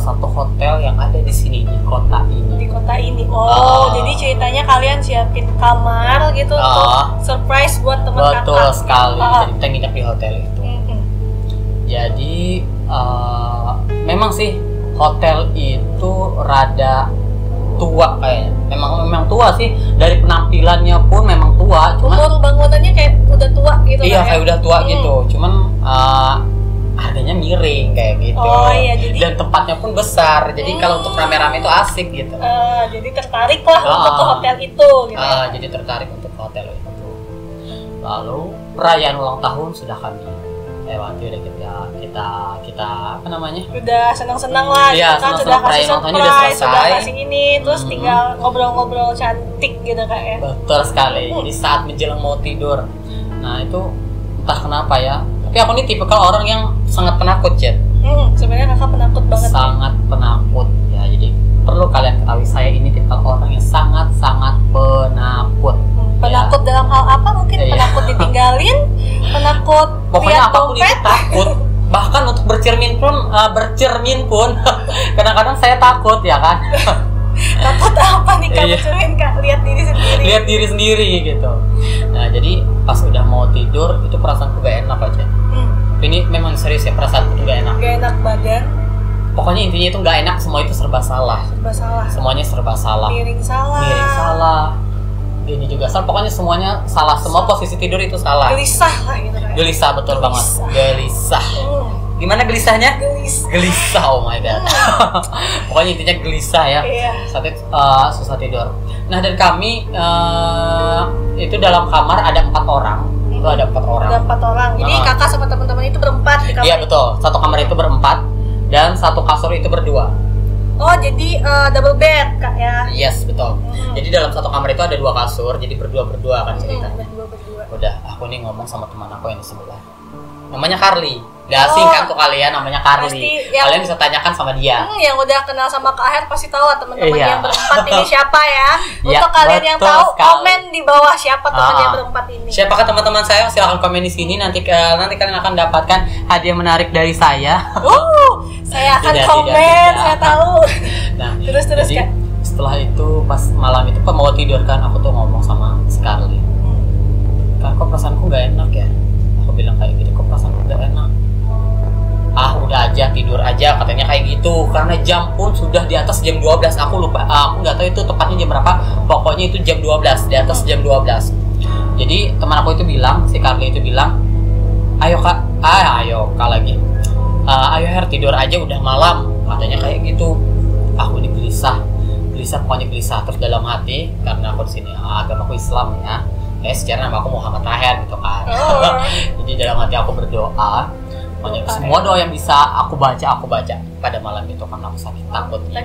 salah satu hotel yang ada di sini di kota ini. Di kota ini. Jadi ceritanya kalian siapin kamar gitu untuk surprise buat teman kakak. Betul sekali. Jadi kita nginep di hotel itu. Jadi memang sih hotel itu rada tua kayaknya. Memang tua sih, dari penampilannya pun memang tua. Umur bangunannya kayak udah tua gitu. Iya, kayak udah tua gitu. Cuman harganya miring kayak gitu. Iya, jadi dan tempatnya pun besar. Jadi kalau untuk rame-rame itu asik gitu. Jadi tertarik lah untuk ke hotel itu gitu. Jadi tertarik untuk ke hotel itu. Lalu perayaan ulang tahun sudah kami lewati, udah kita apa namanya? Udah senang-senang lah, ya, kan sudah kasih surprise, sudah kasih ini, terus tinggal ngobrol-ngobrol cantik gitu Kak ya. Betul sekali. Jadi saat menjelang mau tidur, nah itu entah kenapa ya, tapi aku ini tipikal orang yang sangat penakut, Jet. Sebenarnya kakak penakut banget. Sangat penakut ya. Jadi perlu kalian ketahui, saya ini tipikal orang yang sangat penakut. Penakut dalam hal apa? Mungkin penakut ditinggalin, penakut pokoknya lihat apapun itu takut. Bahkan untuk bercermin pun kadang-kadang saya takut ya kan. Takut apa nih Kak? Bercermin Kak, lihat diri sendiri. Lihat diri sendiri gitu. Nah jadi pas udah mau tidur itu perasaanku gak enak aja. Ini memang serius ya, perasaanku tuh gak enak. Gak enak badan. Pokoknya intinya itu gak enak, semua itu serba salah. Semuanya serba salah. Miring salah. Ini juga salah, pokoknya semuanya salah, semua posisi tidur itu salah. Gelisah lah gitu kan. Gelisah, betul banget. Gelisah. Gimana gelisahnya? Gelisah, oh my god. Pokoknya intinya gelisah ya. Saat itu susah tidur. Nah dan kami itu dalam kamar ada 4 orang. Itu ada 4 orang. Ada 4 orang. Jadi kakak sama teman-teman itu berempat di kamar. Iya betul. Satu kamar itu berempat dan satu kasur itu berdua. Oh jadi double bed Kak ya? Yes betul. Jadi dalam satu kamar itu ada 2 kasur, jadi berdua kan ceritanya. Udah, aku nih ngomong sama teman aku yang di sebelah. Namanya Carly. Gak asing kan tuh kalian, namanya Carly. Kalian bisa tanyakan sama dia. Yang udah kenal sama Kak Aher pasti tahu lah teman-teman yang berempat ini siapa ya. Untuk kalian yang tahu komen di bawah siapa teman yang berempat ini. Siapakah teman-teman saya? Silahkan komen di sini. Nanti kalian akan dapatkan hadiah menarik dari saya. Saya akan komen, saya tahu. Nah, terus Kak. Setelah itu pas malam itu mau tidur kan, aku tuh ngomong sama Carly. Kan kok perasaanku gak enak ya? Aku bilang kayak gitu, kok perasaanku gak enak? Udah aja, tidur aja, katanya kayak gitu. Karena jam pun sudah di atas jam 12. Aku lupa, aku nggak tahu itu tepatnya jam berapa. Pokoknya itu jam 12, di atas jam 12. Jadi teman aku itu bilang, si Carly itu bilang, ayo kak lagi. Ayo Her, tidur aja, udah malam. Katanya kayak gitu. Aku ini gelisah, pokoknya gelisah. Terus dalam hati, karena aku di sini agamaku Islam ya. Secara nama aku Muhammad Taher gitu kan. Jadi dalam hati aku berdoa. Semua doa yang bisa aku baca pada malam itu karena aku saking takutnya.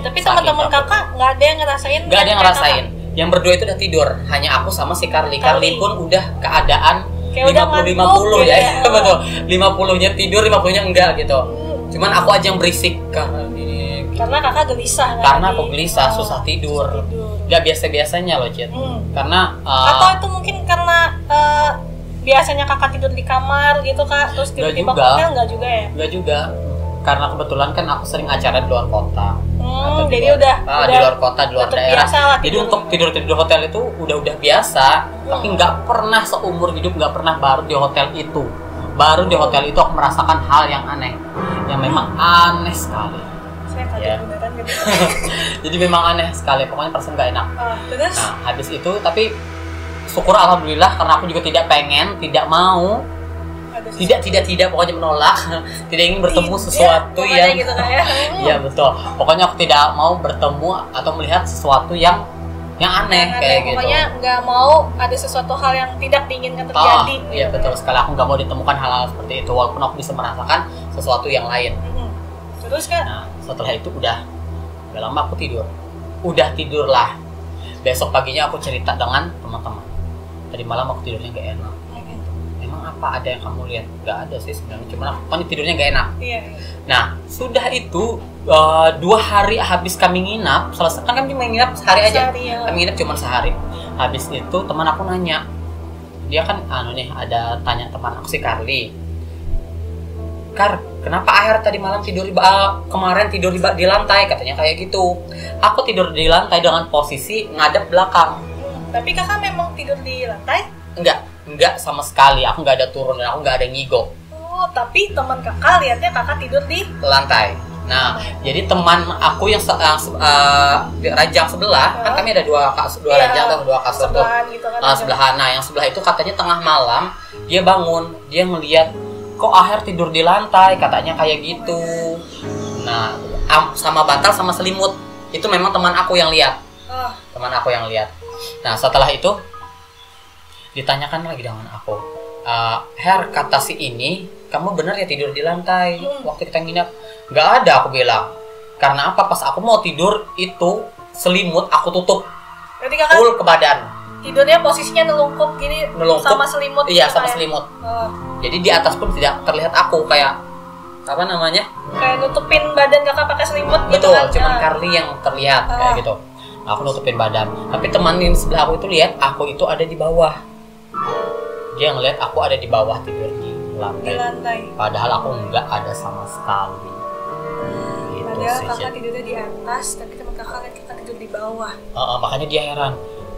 Tapi teman-teman kakak nggak ada yang ngerasain? Nggak ada yang ngerasain. Yang berdua itu udah tidur, hanya aku sama si Carly. Carly pun udah keadaan 50-50 ya. Betul. 50-nya tidur, 50-nya enggak gitu. Cuman aku aja yang berisik karena kakak gelisah. Karena aku gelisah, susah tidur. Gak biasa-biasanya loh, Cid. Karena atau itu mungkin karena biasanya kakak tidur di kamar gitu Kak, terus tiba-tiba hotel nggak juga ya? Nggak juga, karena kebetulan kan aku sering acara di luar kota. Jadi udah di luar kota, di luar daerah. Jadi untuk tidur hotel itu udah biasa, tapi nggak pernah seumur hidup baru di hotel itu. Baru di hotel itu aku merasakan hal yang aneh, yang memang aneh sekali. Saya kaget beneran gitu. Jadi memang aneh sekali, pokoknya perasaan nggak enak. Terus? Nah habis itu tapi syukur alhamdulillah karena aku juga tidak mau tidak pokoknya menolak tidak ingin bertemu sesuatu yang gitu kan ya. Iya betul, pokoknya aku tidak mau bertemu atau melihat sesuatu yang aneh kayak gitu. Pokoknya nggak mau ada sesuatu hal yang tidak diinginkan terjadi. Iya betul sekali, aku nggak mau ditemukan hal-hal seperti itu walaupun aku bisa merasakan sesuatu yang lain. Terus kan? Nah setelah itu udah lama aku tidur lah. Besok paginya aku cerita dengan teman-teman. Tadi malam aku tidurnya gak enak. Emang apa ada yang kamu lihat? Gak ada sih sebenarnya, cuma aku tidurnya gak enak. Nah sudah itu 2 hari habis kami nginap, selesai kan kami nginap sehari aja. Kami nginap cuma sehari. Habis itu teman aku nanya, dia kan ada tanya teman aku si Carly. kenapa Aher tadi malam tidur kemarin tidur di lantai, katanya kayak gitu. Aku tidur di lantai dengan posisi ngadep belakang. Tapi kakak memang tidur di lantai? Enggak sama sekali. Aku nggak ada turun dan aku nggak ada ngigo. Oh, tapi teman kakak lihatnya kakak tidur di lantai. Nah, jadi teman aku yang ranjang sebelah, kan kami ada dua ranjang atau dua kasur tuh. Gitu kan, sebelahan. Nah, yang sebelah itu katanya tengah malam dia bangun, dia ngelihat kok Aher tidur di lantai, katanya kayak gitu. Nah, sama bantal sama selimut. Itu memang teman aku yang lihat. Teman aku yang lihat. Nah, setelah itu ditanyakan lagi dengan aku. Her, kata si ini, kamu benar ya tidur di lantai waktu kita nginap? Nggak ada, aku bilang. Karena apa? Pas aku mau tidur itu selimut aku tutup full ke badan. Tidurnya posisinya nelungkup gini, sama selimut. Iya, sama selimut. Jadi di atas pun tidak terlihat aku, kayak apa namanya? Kayak nutupin badan kakak pakai selimut. Betul, gitu kan? Cuman Carly yang terlihat kayak gitu. Aku nutupin badan. Tapi teman yang sebelah aku itu lihat aku itu ada di bawah. Dia ngeliat aku ada di bawah tidur di lantai. Padahal aku nggak ada sama sekali. Padahal kakak tidurnya di atas, tapi teman kakak lihat kakak tidur di bawah. Makanya dia heran.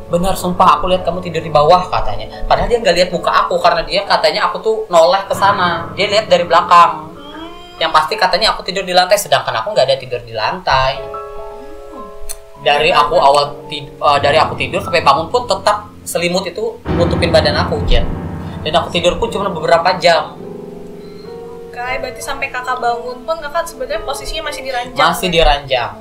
Benar, sumpah aku lihat kamu tidur di bawah, katanya. Padahal dia nggak lihat muka aku karena dia katanya aku tuh noleh ke sana. Dia lihat dari belakang. Yang pasti katanya aku tidur di lantai, sedangkan aku nggak ada tidur di lantai. Dari aku tidur sampai bangun pun tetap selimut itu nutupin badan aku, Jen. Dan aku tidur pun cuma beberapa jam. Berarti sampai kakak bangun pun kakak sebenarnya posisinya masih di ranjang. Masih di ranjang.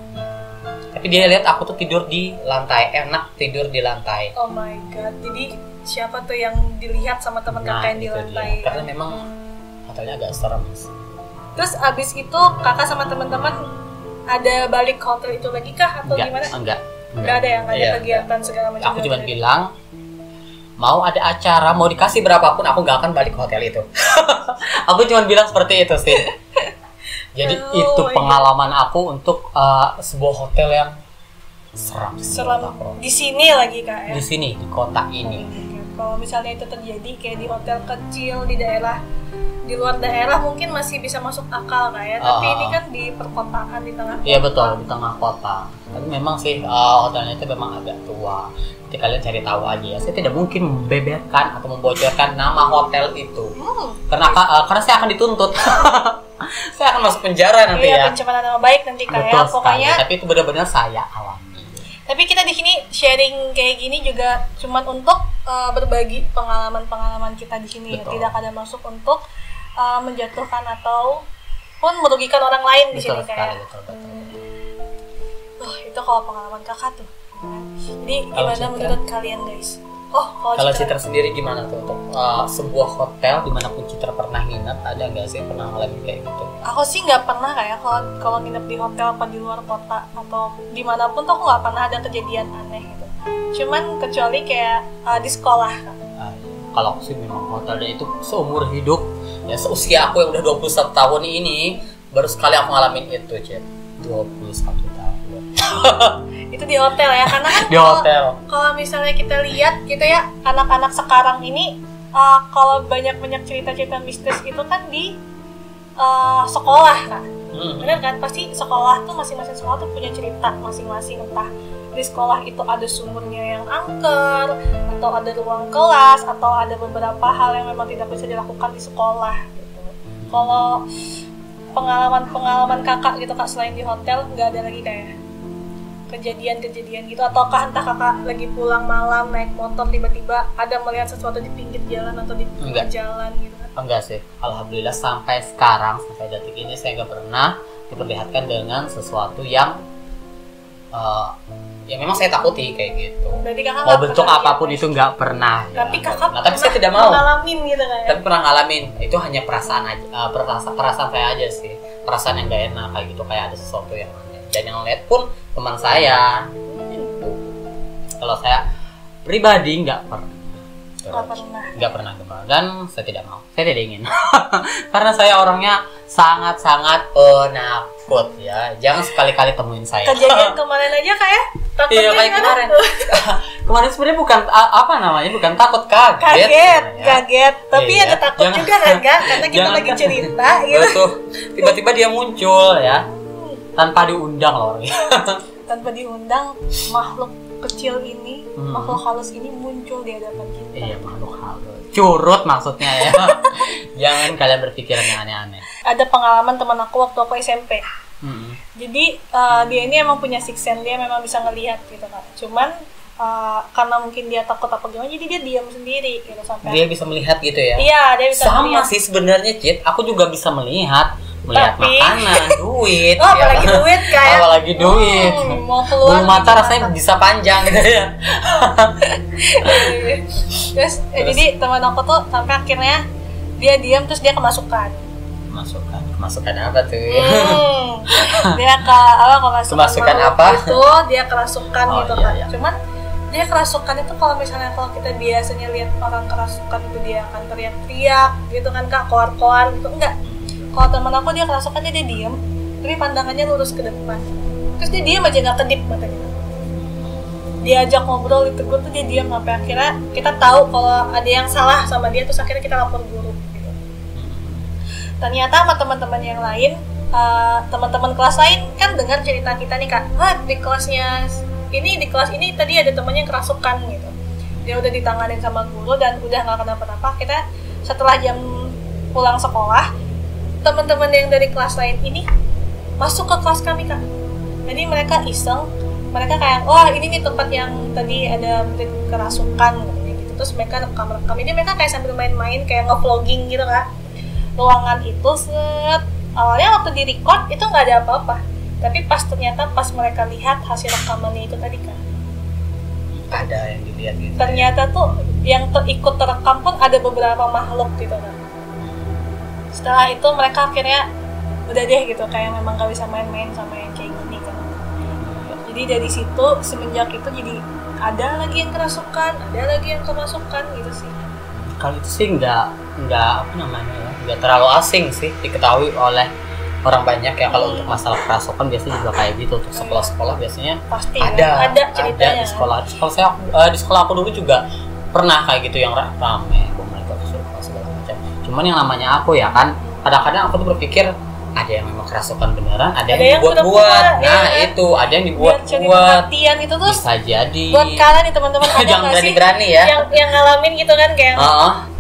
Tapi dia lihat aku tuh tidur di lantai, enak tidur di lantai. Oh my god. Jadi siapa tuh yang dilihat sama teman kakak yang di lantai? Dia. Karena memang hotelnya agak serem. Terus abis itu kakak sama teman-teman ada balik hotel itu lagi kah atau gimana? Enggak ada yang ada kegiatan segala macam. Aku cuma bilang mau ada acara, mau dikasih berapapun aku nggak akan balik ke hotel itu. Aku cuma bilang seperti itu sih. Jadi itu pengalaman aku untuk sebuah hotel yang seram. Di sini lagi kak ya? Di sini, di kota ini. Kalau misalnya itu terjadi kayak di hotel kecil di daerah, di luar daerah mungkin masih bisa masuk akal kak ya. Tapi ini kan di perkotaan, di tengah kota. Iya betul, di tengah kota. Tapi memang sih hotelnya itu memang agak tua. Jadi kalian cari tahu aja ya. Saya tidak mungkin membeberkan atau membocorkan nama hotel itu. Karena saya akan dituntut. Saya akan masuk penjara nanti ya. Pencemaran nama baik nanti kak ya. Pokoknya. Tapi itu benar-benar saya alami. Tapi kita di sini sharing kayak gini juga cuman untuk berbagi pengalaman-pengalaman kita di sini. Ya. Tidak ada masuk untuk menjatuhkan atau pun merugikan orang lain di sini kayak. Itu kalau pengalaman kakak tuh. Jadi gimana menurut kalian guys? Kalau Citra sendiri gimana tuh untuk sebuah hotel dimanapun Citra pernah nginep, ada nggak sih pernah ngalamin kayak gitu? Aku sih nggak pernah kayak kalau nginep di hotel apa di luar kota atau dimanapun tuh aku nggak pernah ada kejadian aneh gitu. Cuman kecuali kayak di sekolah kan. Kalau aku sih memang hotelnya itu seumur hidup ya, seusia aku yang udah 21 tahun ini baru sekali aku ngalamin itu, Cep. 21 tahun. Itu di hotel ya, karena kan kalau misalnya kita lihat gitu ya, anak-anak sekarang ini kalau banyak cerita-cerita mistis itu kan di sekolah kan. Bener kan? Pasti sekolah tuh masing-masing sekolah tuh punya cerita masing-masing, entah di sekolah itu ada sumurnya yang angker, atau ada ruang kelas, atau ada beberapa hal yang memang tidak bisa dilakukan di sekolah gitu. Kalau pengalaman kakak gitu kak, selain di hotel nggak ada lagi kayak kejadian-kejadian gitu, ataukah entah kakak lagi pulang malam naik motor tiba-tiba ada melihat sesuatu di pinggir jalan atau di jalan gitu kan? Enggak sih, alhamdulillah sampai sekarang, sampai detik ini saya nggak pernah diperlihatkan dengan sesuatu yang ya memang saya takuti kayak gitu. Mau bentuk apapun itu nggak pernah. Tapi ya. Kakak tapi saya tidak mau ngalamin gitu kan? Tapi pernah ngalamin, itu hanya perasaan aja, perasaan saya aja sih, perasaan yang nggak enak kayak gitu, kayak ada sesuatu yang aneh. Dan yang lihat pun teman saya gitu. Kalau saya pribadi nggak pernah gemar, dan saya tidak mau, saya tidak ingin. Karena saya orangnya sangat-sangat penakut ya. Jangan sekali-kali temuin saya. Kejadian kemarin aja kayak takutnya. Iya kayak kemarin. Kemarin sebenarnya bukan apa namanya, bukan takut, kaget. Tapi ada takut juga kan Kak, karena kita lagi cerita gitu. Betul. Tiba-tiba dia muncul ya, tanpa diundang loh. Tanpa diundang, makhluk kecil ini, makhluk halus ini muncul di hadapan kita. Iya, makhluk halus. Curut maksudnya ya. Jangan kalian berpikiran yang aneh-aneh. Ada pengalaman teman aku waktu aku SMP. Jadi dia ini emang punya sixth sense, dia memang bisa ngelihat gitu kan. Cuman karena mungkin dia takut apa gimana, jadi dia diam sendiri gitu sampai. Dia bisa melihat gitu ya? Iya, dia bisa melihat. Sama sih sebenarnya, Cit. Aku juga bisa melihat makanan, duit. Oh, apalagi duit kayak. Apalagi duit. Mau keluar. Bulu mata rasanya bisa panjang gitu ya. Terus jadi teman aku tuh sampai akhirnya dia diam, terus dia kemasukan apa tuh? Dia kemasukan apa? Itu dia kerasukan gitu kan. Iya. Cuman dia kerasukan itu kalau misalnya kalau kita biasanya lihat orang kerasukan itu dia akan teriak-teriak gitu kan Kak, koar-koar gitu, enggak. Kalau teman aku dia kerasukan dia diam, tapi pandangannya lurus ke depan. Terus dia diam aja, nggak kedip matanya. Diajak ngobrol ditegur tuh dia diam sampai akhirnya kita tahu kalau ada yang salah sama dia, terus akhirnya kita lapor guru. Gitu. Ternyata sama teman-teman yang lain, teman-teman kelas lain kan dengar cerita kita nih Kak, di kelas ini tadi ada temannya yang kerasukan gitu. Dia udah ditanganin sama guru dan udah nggak kenapa-napa. Kita setelah jam pulang sekolah, teman-teman yang dari kelas lain ini masuk ke kelas kami Kak. Jadi mereka iseng, mereka kayak, ini nih tempat yang tadi ada murid kerasukan gitu. Terus mereka rekam. Jadi mereka kayak sambil main-main, kayak nge-vlogging gitu Kak. Ruangan itu awalnya waktu di record itu nggak ada apa-apa. Tapi ternyata pas mereka lihat hasil rekamannya itu tadi Kak, ada yang dilihat gitu. Ternyata tuh yang ikut terekam pun ada beberapa makhluk gitu Kak. Setelah itu mereka akhirnya udah deh gitu, kayak memang gak bisa main-main sama yang kayak gini kan. Jadi dari situ semenjak itu jadi ada lagi yang kerasukan, ada lagi yang kemasukan gitu sih. Kalau itu sih nggak apa namanya ya, nggak terlalu asing sih, diketahui oleh orang banyak ya. Kalau untuk masalah kerasukan biasanya juga kayak gitu. Untuk sekolah-sekolah biasanya pasti ada ceritanya. Di sekolah saya di sekolah aku dulu juga pernah kayak gitu yang rame, mereka kesurupan segala macam. Cuman yang namanya aku ya kan, kadang-kadang aku tuh berpikir ada yang memang kerasukan beneran, ada yang dibuat-buat. Nah ya, itu ada yang dibuat-buat. Itu tuh bisa jadi. Buat kalian nih teman-teman, jangan berani-berani ya. Yang ngalamin gitu kan kayak.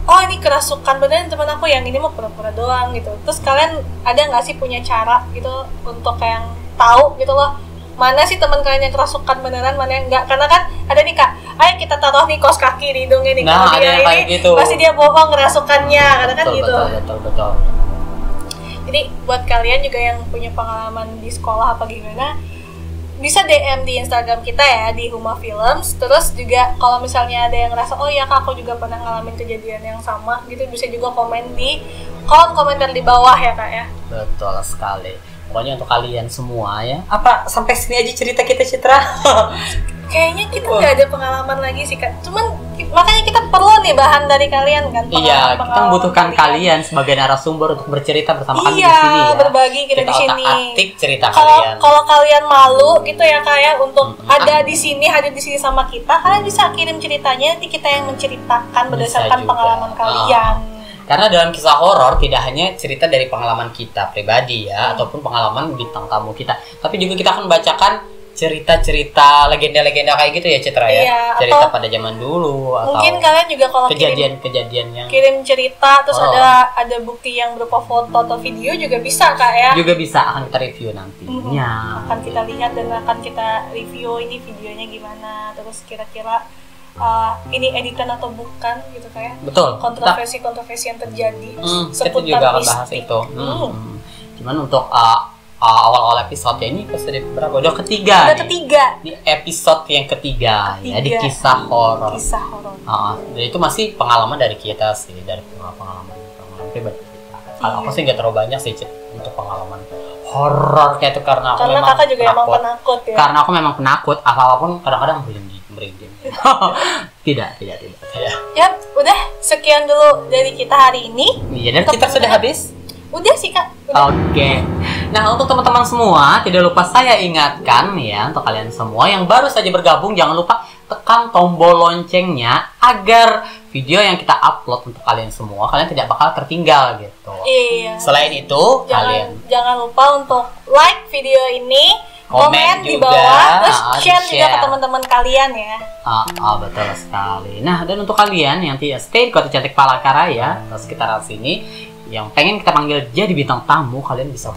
Ini kerasukan beneran teman aku, yang ini mau pura-pura doang gitu. Terus kalian ada nggak sih punya cara gitu untuk yang tahu gitu loh, mana sih teman kalian yang kerasukan beneran, mana yang enggak? Karena kan ada nih Kak, ayo kita taruh nih kaos kaki di hidungnya nih. Nah, ada yang kayak gitu. Pasti dia bohong kerasukannya, karena kan gitu. Betul. Jadi buat kalian juga yang punya pengalaman di sekolah apa gimana, bisa DM di Instagram kita ya, di Huma Films. Terus juga kalau misalnya ada yang ngerasa, ya Kak, aku juga pernah ngalamin kejadian yang sama gitu, bisa juga komen di kolom komentar di bawah ya Kak ya. Betul sekali. Pokoknya untuk kalian semua ya. Apa sampai sini aja cerita kita, Citra? Kayaknya kita nggak ada pengalaman lagi sih Kak. Cuman makanya kita perlu nih bahan dari kalian kan. Iya, kita membutuhkan kalian sebagai narasumber untuk bercerita bersama kami di sini ya. Berbagi kita di sini. Otak-atik cerita kalian. Kalau kalian malu gitu ya Kak ya untuk hadir di sini sama kita, kalian bisa kirim ceritanya, nanti kita yang menceritakan berdasarkan pengalaman kalian. Karena dalam kisah horor tidak hanya cerita dari pengalaman kita pribadi ya, ataupun pengalaman bintang tamu kita, tapi juga kita akan membacakan cerita-cerita legenda-legenda kayak gitu ya Citra ya. Iya, cerita pada zaman dulu atau mungkin kalian juga kalau kejadian yang kirim cerita terus ada bukti yang berupa foto atau video juga bisa Kak ya. Juga bisa, akan kita review nantinya. Akan kita lihat dan akan kita review ini videonya gimana, terus kira-kira ini editan atau bukan gitu kayak. Betul. Kontroversi yang terjadi seputar kita juga akan bahas itu. Cuman untuk awal-awal episode ini episode berapa? Udah ketiga. Di episode yang ketiga. Ya, di kisah horor. Jadi itu masih pengalaman dari kita sih, dari pengalaman pribadi kita. Kalau aku sih nggak terlalu banyak sih untuk pengalaman horor kayak itu, karena aku memang kakak juga emang penakut ya. Karena aku memang penakut, apapun kadang-kadang merinding. Tidak. Ya, udah sekian dulu dari kita hari ini. Iya, dan kita sudah habis. Udah sih Kak. Udah. Oke. Nah, untuk teman-teman semua, tidak lupa saya ingatkan ya, untuk kalian semua yang baru saja bergabung, jangan lupa tekan tombol loncengnya agar video yang kita upload untuk kalian semua, kalian tidak bakal tertinggal gitu. Iya. Selain itu, jangan lupa untuk like video ini, komen di bawah, terus share juga ke teman-teman kalian ya. Betul sekali. Nah, dan untuk kalian yang stay di Kota Cantik Palangkaraya atau sekitaran sini, yang pengen kita panggil jadi bintang tamu, kalian bisa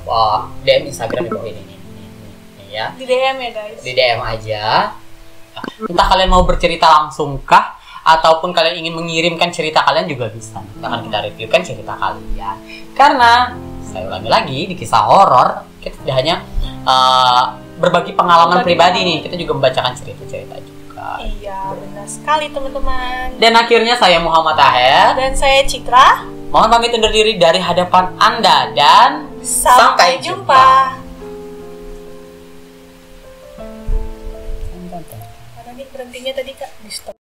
DM Instagram di bawah ini ya. Di DM ya guys. Di DM aja. Entah kalian mau bercerita langsung kah, ataupun kalian ingin mengirimkan cerita kalian juga bisa. Akan kita reviewkan cerita kalian. Karena saya ulangi lagi, di kisah horor kita tidak hanya berbagi pengalaman pribadi nih, kita juga membacakan cerita-cerita juga. Iya, benar sekali teman-teman. Dan akhirnya saya Muhammad Taher dan saya Citra. Mohon pamit undur diri dari hadapan Anda dan sampai jumpa. Mana nih berhentinya tadi Kak? Di stop.